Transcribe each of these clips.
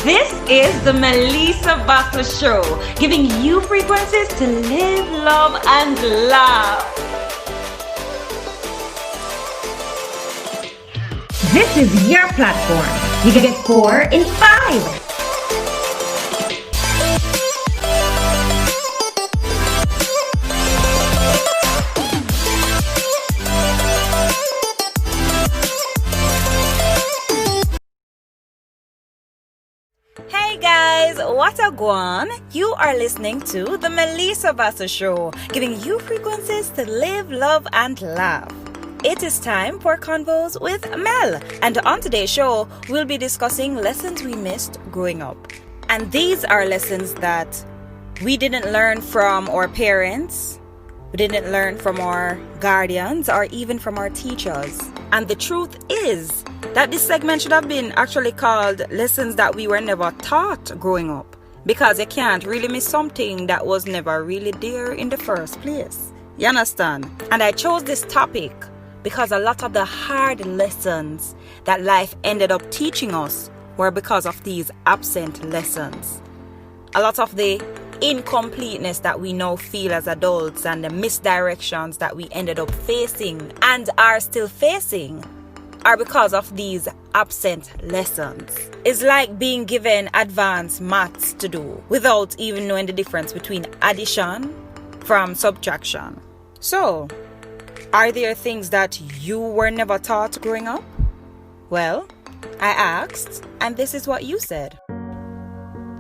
This is the Melessa Vassell Show, giving you frequencies to live, love, and laugh. This is your platform. You get 4 in 5. Hey guys, what a guan? You are listening to the Melessa Vassell Show, giving you frequencies to live, love, and laugh. It is time for Convos with Mel, and on today's show, we'll be discussing lessons we missed growing up. And these are lessons that we didn't learn from our parents, we didn't learn from our guardians, or even from our teachers. And the truth is that this segment should have been actually called Lessons That We Were Never Taught Growing Up, because you can't really miss something that was never really there in the first place. You understand? And I chose this topic because a lot of the hard lessons that life ended up teaching us were because of these absent lessons. A lot of the incompleteness that we now feel as adults and the misdirections that we ended up facing and are still facing are because of these absent lessons. It's like being given advanced maths to do without even knowing the difference between addition from subtraction. So, are there things that you were never taught growing up? Well, I asked, and this is what you said.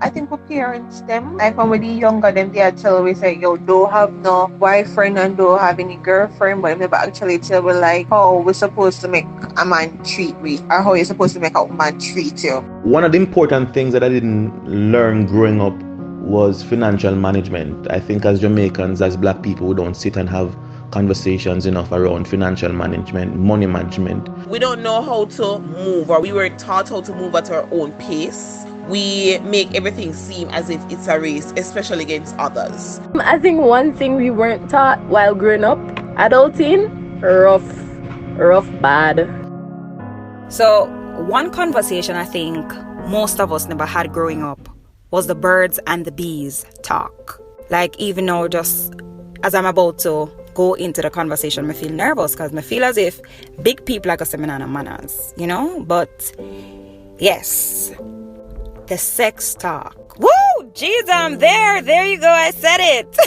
I think for parents, them, like when we're younger, them, they tell we say, yo, don't have no boyfriend and don't have any girlfriend, but never actually tell we like how we're supposed to make a man treat we, or how you're supposed to make a woman treat you. One of the important things that I didn't learn growing up was financial management. I think as Jamaicans, as black people, we don't sit and have conversations enough around financial management, money management. We don't know how to move, or we were taught how to move at our own pace. We make everything seem as if it's a race, especially against others. I think one thing we weren't taught while growing up, adulting, rough, bad. So, one conversation I think most of us never had growing up was the birds and the bees talk. Like, even though just as I'm about to go into the conversation, I feel nervous because I feel as if big people are going to say manners, you know? But yes, the sex talk. Woo! Jeez, I'm there. There you go. I said it.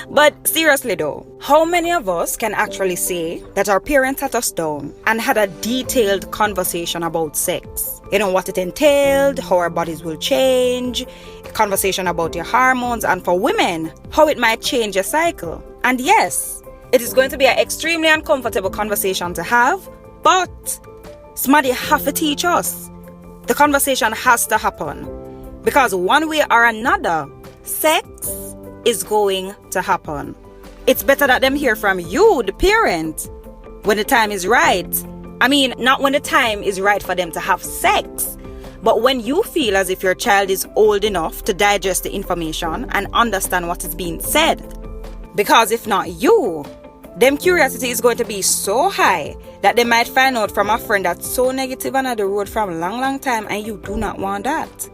But seriously though, how many of us can actually say that our parents sat us down and had a detailed conversation about sex? You know, what it entailed, how our bodies will change, a conversation about your hormones, and for women, how it might change your cycle. And yes, it is going to be an extremely uncomfortable conversation to have, but somebody have to teach us. The conversation has to happen because one way or another, sex is going to happen. It's better that them hear from you, the parent, when the time is right. I mean, not when the time is right for them to have sex, but when you feel as if your child is old enough to digest the information and understand what is being said. Because if not you, them curiosity is going to be so high that they might find out from a friend that's so negative on the road from a long time, and you do not want that.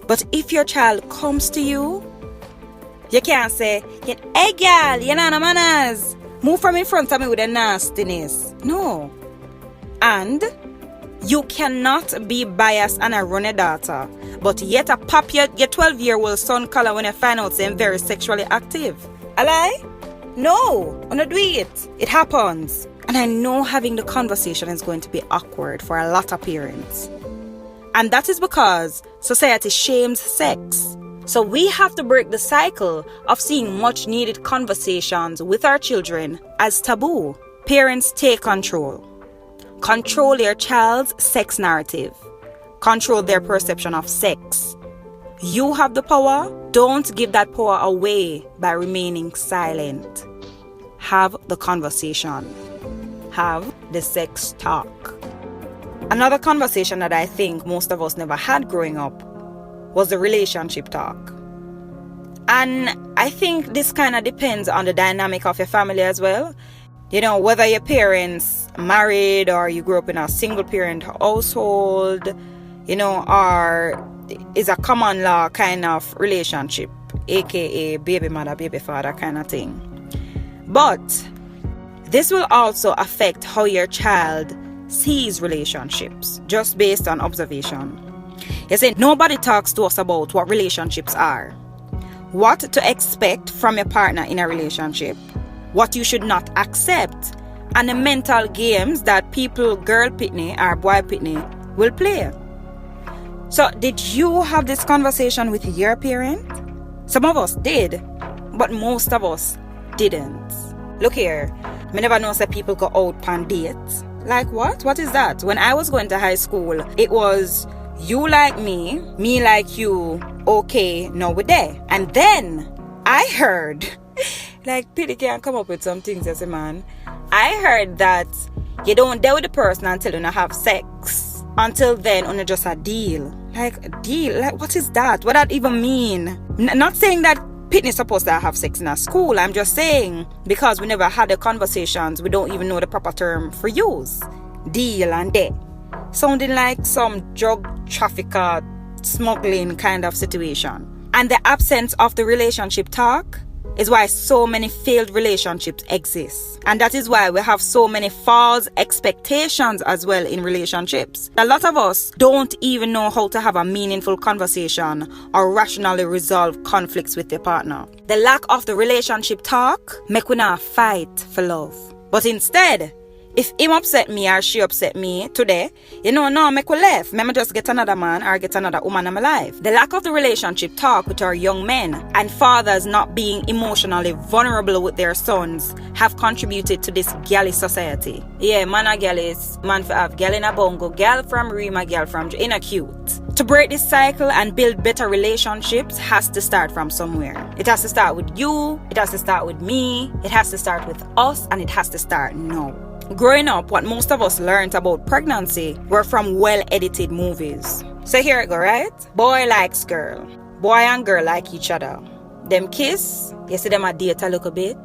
But if your child comes to you, you can't say, hey girl, you know no manners. Move from in front of me with the nastiness. No. And you cannot be biased and a run a daughter, but yet a pop your 12-year-old son color when you find out they're very sexually active. A lie? No, I'm not doing it. It happens. And I know having the conversation is going to be awkward for a lot of parents. And that is because society shames sex. So we have to break the cycle of seeing much needed conversations with our children as taboo. Parents, take control. Control your child's sex narrative. Control their perception of sex. You have the power. Don't give that power away by remaining silent. Have the conversation. Have the sex talk. Another conversation that I think most of us never had growing up was the relationship talk. And I think this kind of depends on the dynamic of your family as well. You know, whether your parents married or you grew up in a single parent household, or is a common law kind of relationship, aka baby mother, baby father kind of thing. But this will also affect how your child sees relationships, just based on observation. You see, nobody talks to us about what relationships are, what to expect from your partner in a relationship, what you should not accept, and the mental games that people, girl pitney or boy pitney, will play. So, did you have this conversation with your parent? Some of us did, but most of us didn't. Look here, I never know say people go out on dates. Like what? What is that? When I was going to high school, it was you like me like you, okay, now we're there. And then I heard, like Pity can't come up with some things as a man. I heard that you don't deal with the person until you have sex. Until then, on just a deal. Like a deal? Like what is that? What that even mean? Not saying that Pitney is supposed to have sex in a school. I'm just saying because we never had the conversations, we don't even know the proper term for use. Deal and day. Sounding like some drug trafficker, smuggling kind of situation. And the absence of the relationship talk is why so many failed relationships exist. And that is why we have so many false expectations as well in relationships. A lot of us don't even know how to have a meaningful conversation or rationally resolve conflicts with their partner. The lack of the relationship talk make we not fight for love. But instead, if him upset me or she upset me today, no, make we left. Me just get another man or get another woman in my life. The lack of the relationship talk with our young men and fathers not being emotionally vulnerable with their sons have contributed to this galley society. Yeah, man a galleys, man for have gal in a bongo, gal from Rima, gal from in a cute. To break this cycle and build better relationships has to start from somewhere. It has to start with you, it has to start with me, it has to start with us, and it has to start now. Growing up, what most of us learned about pregnancy were from well-edited movies. So here it go, right? Boy likes girl. Boy and girl like each other. Them kiss, you see them a date a little bit.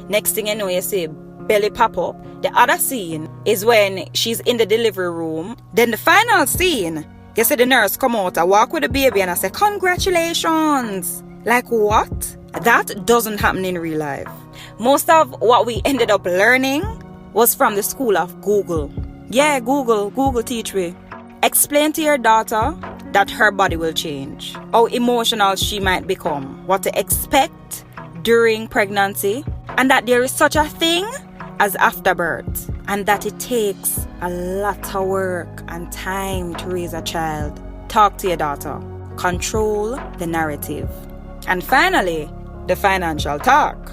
Next thing you know, you see belly pop up. The other scene is when she's in the delivery room. Then the final scene, you see the nurse come out and walk with the baby and I say, congratulations. Like what? That doesn't happen in real life. Most of what we ended up learning was from the school of Google. Yeah, Google teach me. Explain to your daughter that her body will change, how emotional she might become, what to expect during pregnancy, and that there is such a thing as afterbirth, and that it takes a lot of work and time to raise a child. Talk to your daughter. Control the narrative. And finally, the financial talk.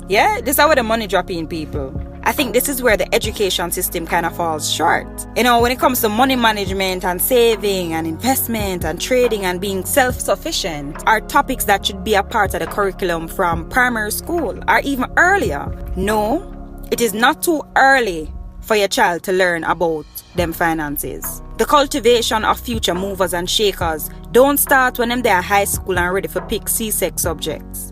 Yeah, this is where the money drop in, people. I think this is where the education system kind of falls short. When it comes to money management and saving and investment and trading and being self-sufficient are topics that should be a part of the curriculum from primary school or even earlier. No, it is not too early for your child to learn about them finances. The cultivation of future movers and shakers don't start when they're high school and ready for pick C-Sec subjects.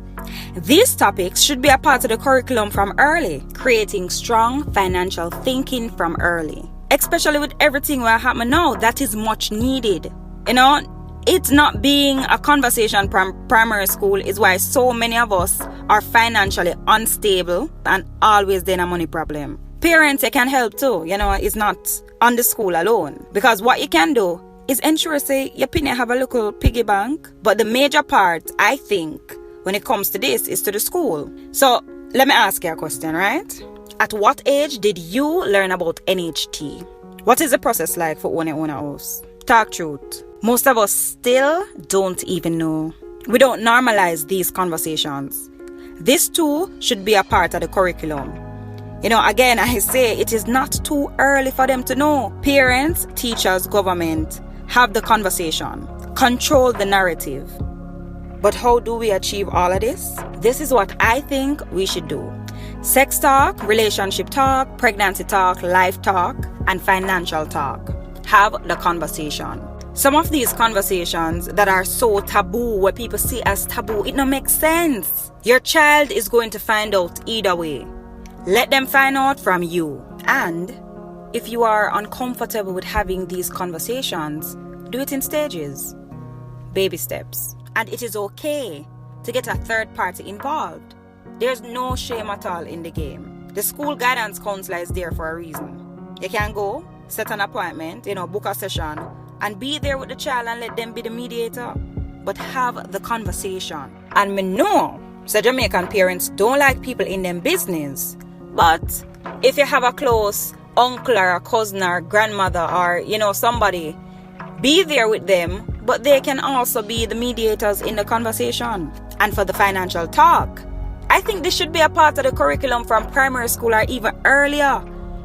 These topics should be a part of the curriculum from early, creating strong financial thinking from early. Especially with everything that happens now, that is much needed. It's not being a conversation from primary school is why so many of us are financially unstable and always in a money problem. Parents, they can help too. It's not on the school alone. Because what you can do is ensure, say, your penny have a little piggy bank. But the major part, I think, when it comes to this is to the school. So let me ask you a question, right? At what age did you learn about NHT? What is the process like for owning a house? Talk truth. Most of us still don't even know. We don't normalize these conversations. This too should be a part of the curriculum. Again, I say it is not too early for them to know. Parents, teachers, government, have the conversation. Control the narrative. But how do we achieve all of this? This is what I think we should do. Sex talk, relationship talk, pregnancy talk, life talk, and financial talk. Have the conversation. Some of these conversations that are so taboo, where people see as taboo, it don't make sense. Your child is going to find out either way. Let them find out from you. And if you are uncomfortable with having these conversations, do it in stages, baby steps. And it is okay to get a third party involved. There's no shame at all in the game. The school guidance counselor is there for a reason. You can go, set an appointment, book a session, and be there with the child and let them be the mediator. But have the conversation. And me know, so Jamaican parents don't like people in them business. But if you have a close uncle or a cousin or grandmother or, somebody, be there with them, but they can also be the mediators in the conversation. And for the financial talk, I think this should be a part of the curriculum from primary school or even earlier.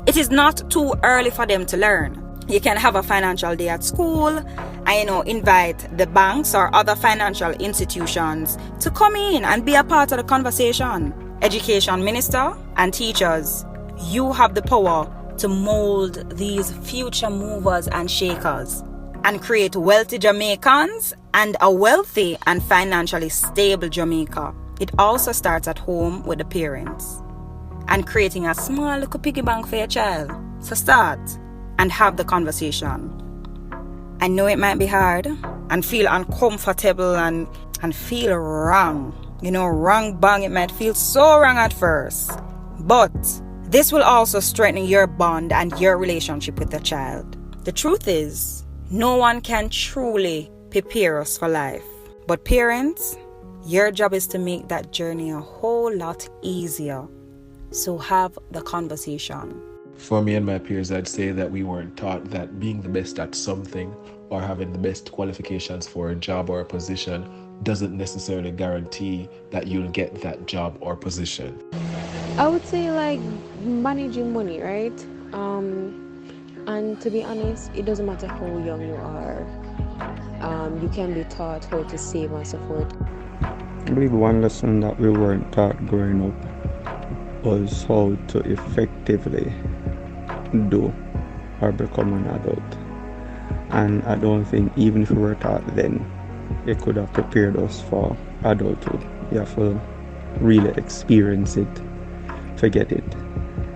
It is not too early for them to learn. You can have a financial day at school and, invite the banks or other financial institutions to come in and be a part of the conversation. Education minister and teachers, you have the power to mold these future movers and shakers and create wealthy Jamaicans and a wealthy and financially stable Jamaica. It also starts at home with the parents and creating a small little piggy bank for your child. So start and have the conversation. I know it might be hard and feel uncomfortable and feel wrong. Wrong bang, it might feel so wrong at first. But this will also strengthen your bond and your relationship with the child. The truth is, no one can truly prepare us for life. But parents, your job is to make that journey a whole lot easier. So have the conversation. For me and my peers, I'd say that we weren't taught that being the best at something or having the best qualifications for a job or a position doesn't necessarily guarantee that you'll get that job or position. I would say like managing money, right? And to be honest, it doesn't matter how young you are. You can be taught how to save and support. I believe one lesson that we weren't taught growing up was how to effectively do or become an adult. And I don't think even if we were taught then, it could have prepared us for adulthood. You have to really experience it to get it.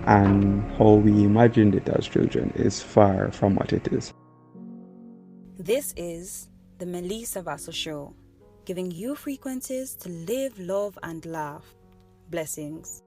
And how we imagined it as children is far from what it is. This is the Melessa Vassell Show, giving you frequencies to live, love, and laugh. Blessings.